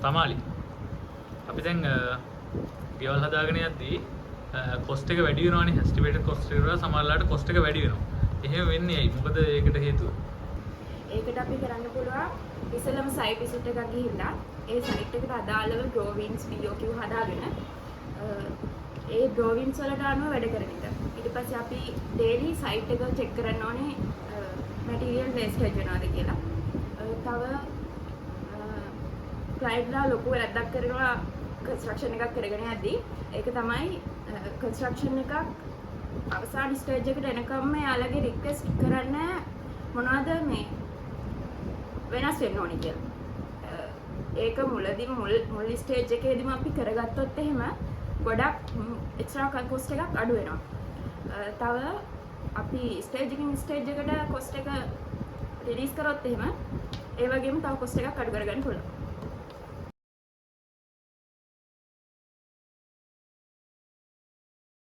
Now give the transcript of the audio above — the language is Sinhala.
තමාලි අපි දැන් ගෙවල් හදාගෙන යද්දී කොස්ට් එක වැඩි වෙනවනේ එස්ටිමේටඩ් කොස්ට් එක වල සමහරලාට කොස්ට් එක වැඩි වෙනවා. එහෙම වෙන්නේ ඇයි? මොකද ඒකට හේතුව? ඒකට අපි කරන්න පුළුවන් ඉස්සෙල්ලම සයිට් විසිට් එකක් ගිහිල්ලා ඒ සයිට් එකට අදාළව ඩ්‍රෝවින්ග්ස් BOQ හදාගෙන ඒ ඩ්‍රෝවින්ග්ස් වලට අනුව වැඩ කරන එක. ඊට පස්සේ අපි ඩේලි සයිට් එක චෙක් කරන්න ඕනේ මැටීරියල් වේස්ටේජ් වෙනවද කියලා. තව ක්ලයින්ට්ලා ලොකු වැරද්දක් කරනවා කන්ස්ට්‍රක්ෂන් එකක් කරගෙන යද්දී ඒක තමයි කන්ස්ට්‍රක්ෂන් එකක් අවසාන ස්ටේජ් එකට එනකම්ම යාළගේ රික්වෙස්ට් කරන්න මොනවද මේ වෙනස් වෙන්න ඕනි කියලා. ඒක මුලදී මුල් ස්ටේජ් එකේදීම අපි කරගත්තොත් එහෙම ගොඩක් එක්ස්ට්‍රා කොස්ට් එකක් අඩු වෙනවා. තව අපි ස්ටේජ් එකකින් ස්ටේජ් එකට කොස්ට් එක රිලීස් කරොත් එහෙම ඒ වගේම තව කොස්ට් එකක් අඩු කරගන්න පුළුවන්.